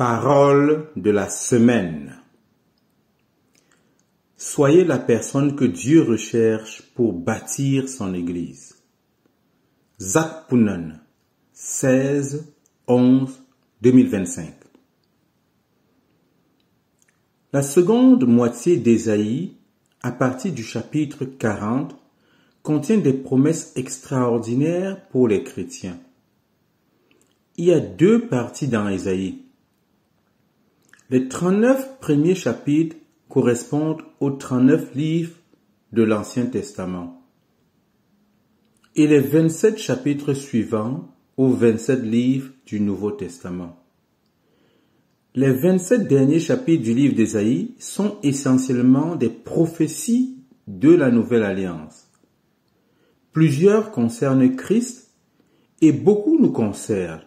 Parole de la semaine. Soyez la personne que Dieu recherche pour bâtir son Église. Zakpunan, 16-11-2025. La seconde moitié d'Ésaïe, à partir du chapitre 40, contient des promesses extraordinaires pour les chrétiens. Il y a deux parties dans Ésaïe. Les 39 premiers chapitres correspondent aux 39 livres de l'Ancien Testament et les 27 chapitres suivants aux 27 livres du Nouveau Testament. Les 27 derniers chapitres du livre d'Ésaïe sont essentiellement des prophéties de la Nouvelle Alliance. Plusieurs concernent Christ et beaucoup nous concernent,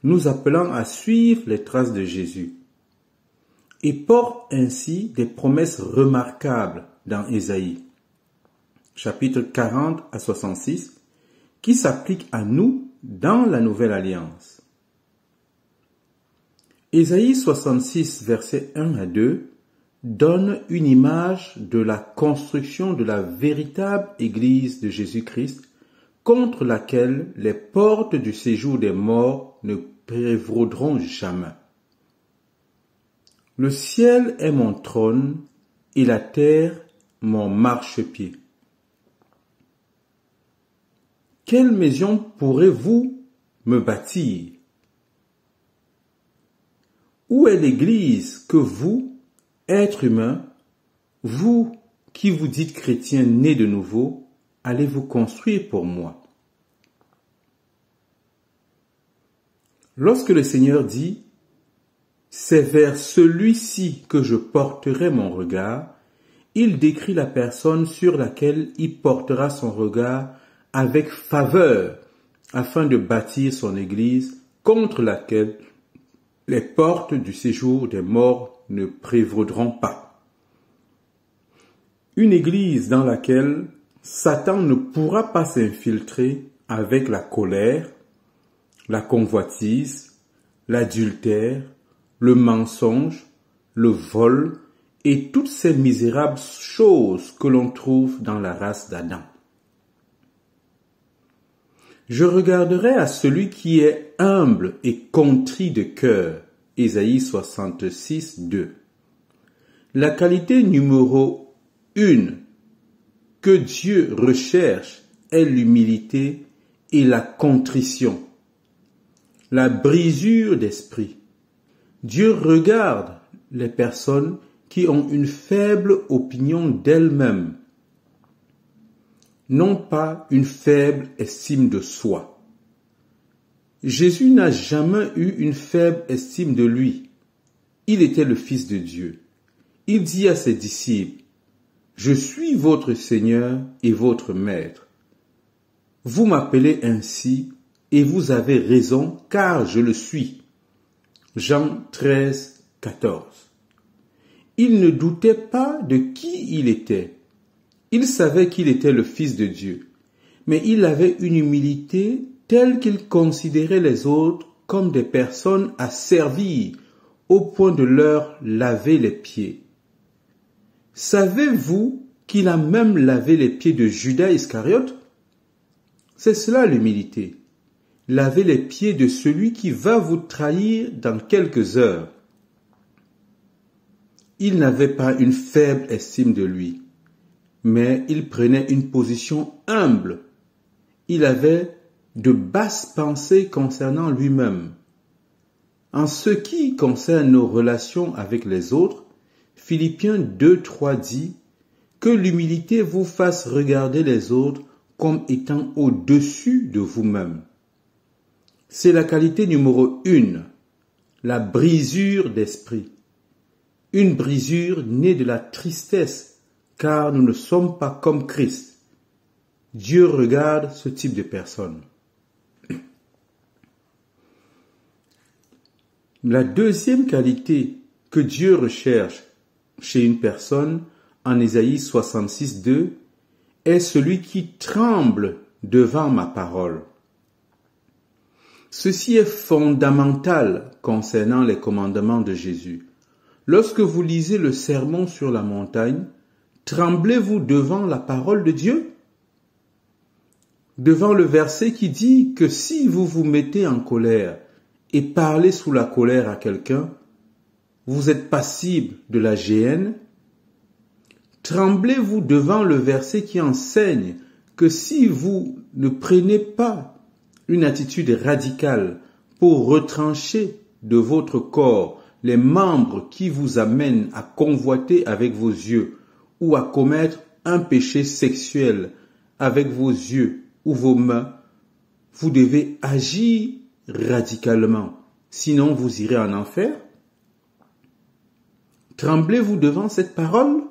nous appelant à suivre les traces de Jésus, et portent ainsi des promesses remarquables dans Ésaïe, chapitre 40 à 66, qui s'appliquent à nous dans la Nouvelle Alliance. Ésaïe 66, versets 1 à 2, donne une image de la construction de la véritable Église de Jésus-Christ, contre laquelle les portes du séjour des morts ne prévaudront jamais. Le ciel est mon trône et la terre mon marchepied. Quelle maison pourrez-vous me bâtir? Où est l'Église que vous, êtres humains, vous qui vous dites chrétiens nés de nouveau, allez-vous construire pour moi? Lorsque le Seigneur dit « C'est vers celui-ci que je porterai mon regard », il décrit la personne sur laquelle il portera son regard avec faveur afin de bâtir son Église contre laquelle les portes du séjour des morts ne prévaudront pas. Une Église dans laquelle Satan ne pourra pas s'infiltrer avec la colère, la convoitise, l'adultère, le mensonge, le vol et toutes ces misérables choses que l'on trouve dans la race d'Adam. Je regarderai à celui qui est humble et contrit de cœur. Ésaïe 66, 2. La qualité numéro 1 que Dieu recherche est l'humilité et la contrition, la brisure d'esprit. Dieu regarde les personnes qui ont une faible opinion d'elles-mêmes, non pas une faible estime de soi. Jésus n'a jamais eu une faible estime de lui. Il était le Fils de Dieu. Il dit à ses disciples, « Je suis votre Seigneur et votre Maître. Vous m'appelez ainsi et vous avez raison car je le suis. » Jean 13, 14. Il ne doutait pas de qui il était. Il savait qu'il était le Fils de Dieu, mais il avait une humilité telle qu'il considérait les autres comme des personnes à servir au point de leur laver les pieds. Savez-vous qu'il a même lavé les pieds de Judas Iscariote? C'est cela l'humilité. Laver les pieds de celui qui va vous trahir dans quelques heures. Il n'avait pas une faible estime de lui, mais il prenait une position humble. Il avait de basses pensées concernant lui-même. En ce qui concerne nos relations avec les autres, Philippiens 2, 3 dit que l'humilité vous fasse regarder les autres comme étant au-dessus de vous-même. C'est la qualité numéro 1, la brisure d'esprit. Une brisure née de la tristesse, car nous ne sommes pas comme Christ. Dieu regarde ce type de personne. La deuxième qualité que Dieu recherche chez une personne, en Ésaïe 66, 2, est celui qui tremble devant ma parole. Ceci est fondamental concernant les commandements de Jésus. Lorsque vous lisez le Sermon sur la montagne, tremblez-vous devant la parole de Dieu? Devant le verset qui dit que si vous vous mettez en colère et parlez sous la colère à quelqu'un, vous êtes passible de la géhenne? Tremblez-vous devant le verset qui enseigne que si vous ne prenez pas une attitude radicale pour retrancher de votre corps les membres qui vous amènent à convoiter avec vos yeux ou à commettre un péché sexuel avec vos yeux ou vos mains, vous devez agir radicalement, sinon vous irez en enfer? Tremblez-vous devant cette parole?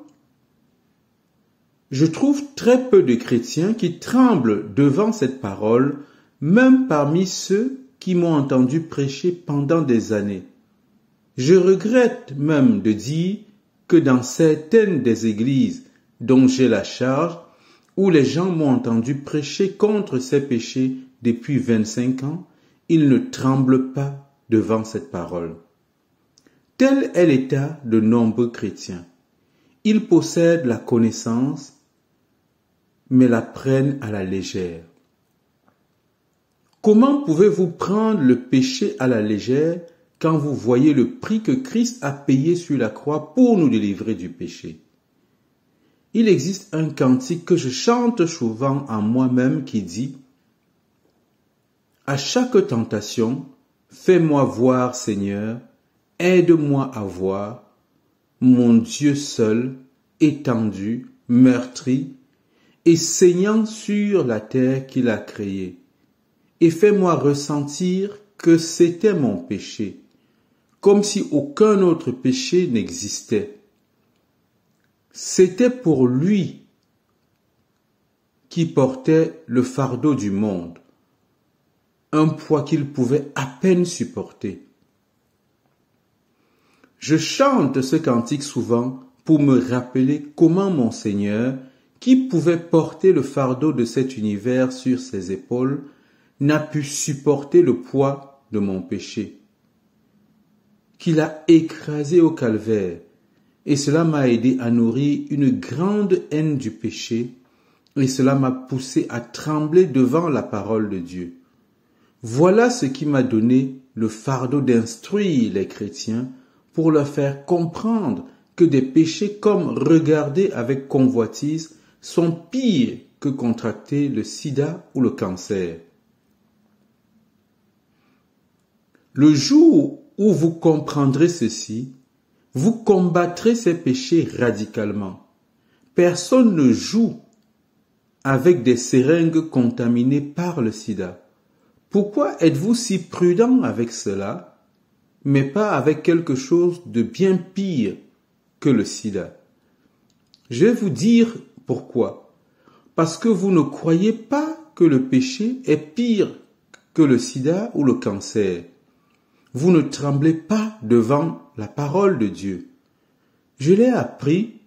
Je trouve très peu de chrétiens qui tremblent devant cette parole, même parmi ceux qui m'ont entendu prêcher pendant des années. Je regrette même de dire que dans certaines des églises dont j'ai la charge, où les gens m'ont entendu prêcher contre ces péchés depuis 25 ans, ils ne tremblent pas devant cette parole. Tel est l'état de nombreux chrétiens. Ils possèdent la connaissance, mais la prennent à la légère. Comment pouvez-vous prendre le péché à la légère quand vous voyez le prix que Christ a payé sur la croix pour nous délivrer du péché? Il existe un cantique que je chante souvent en moi-même qui dit « À chaque tentation, fais-moi voir, Seigneur, aide-moi à voir mon Dieu seul, étendu, meurtri, et saignant sur la terre qu'il a créée. Et fais-moi ressentir que c'était mon péché, comme si aucun autre péché n'existait. C'était pour lui qui portait le fardeau du monde, un poids qu'il pouvait à peine supporter. » Je chante ce cantique souvent pour me rappeler comment mon Seigneur, qui pouvait porter le fardeau de cet univers sur ses épaules, n'a pu supporter le poids de mon péché, qu'il a écrasé au calvaire, et cela m'a aidé à nourrir une grande haine du péché, et cela m'a poussé à trembler devant la parole de Dieu. Voilà ce qui m'a donné le fardeau d'instruire les chrétiens pour leur faire comprendre que des péchés comme regarder avec convoitise sont pires que contracter le sida ou le cancer. Le jour où vous comprendrez ceci, vous combattrez ces péchés radicalement. Personne ne joue avec des seringues contaminées par le sida. Pourquoi êtes-vous si prudent avec cela, mais pas avec quelque chose de bien pire que le sida? Je vais vous dire pourquoi. Parce que vous ne croyez pas que le péché est pire que le sida ou le cancer. Vous ne tremblez pas devant la parole de Dieu. Je l'ai appris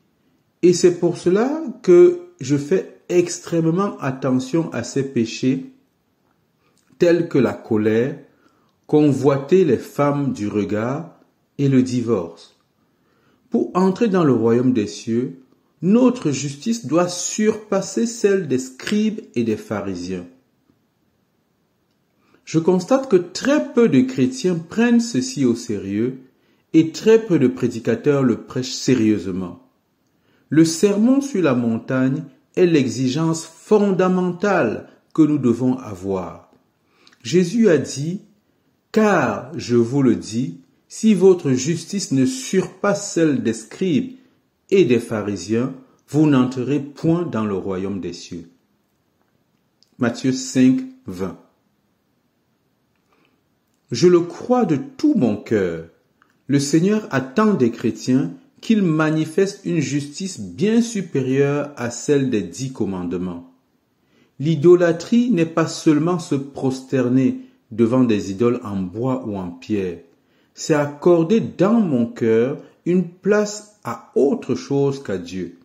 et c'est pour cela que je fais extrêmement attention à ces péchés tels que la colère, convoiter les femmes du regard et le divorce. Pour entrer dans le royaume des cieux, notre justice doit surpasser celle des scribes et des pharisiens. Je constate que très peu de chrétiens prennent ceci au sérieux et très peu de prédicateurs le prêchent sérieusement. Le sermon sur la montagne est l'exigence fondamentale que nous devons avoir. Jésus a dit « Car, je vous le dis, si votre justice ne surpasse celle des scribes et des pharisiens, vous n'entrerez point dans le royaume des cieux. » Matthieu 5, 20. Je le crois de tout mon cœur. Le Seigneur attend des chrétiens qu'ils manifestent une justice bien supérieure à celle des 10 commandements. L'idolâtrie n'est pas seulement se prosterner devant des idoles en bois ou en pierre. C'est accorder dans mon cœur une place à autre chose qu'à Dieu.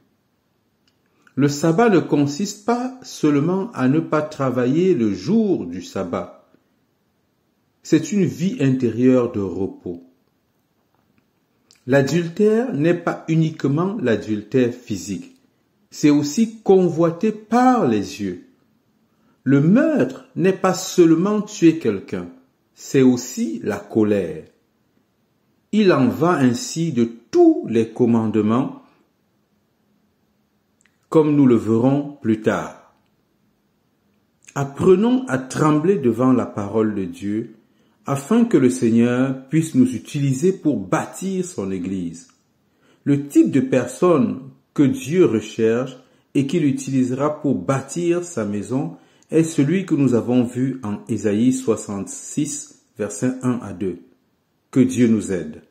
Le sabbat ne consiste pas seulement à ne pas travailler le jour du sabbat. c'est une vie intérieure de repos. L'adultère n'est pas uniquement l'adultère physique, c'est aussi convoité par les yeux. Le meurtre n'est pas seulement tuer quelqu'un, c'est aussi la colère. Il en va ainsi de tous les commandements, comme nous le verrons plus tard. Apprenons à trembler devant la parole de Dieu, afin que le Seigneur puisse nous utiliser pour bâtir son Église. Le type de personne que Dieu recherche et qu'il utilisera pour bâtir sa maison est celui que nous avons vu en Ésaïe 66, versets 1 à 2. Que Dieu nous aide.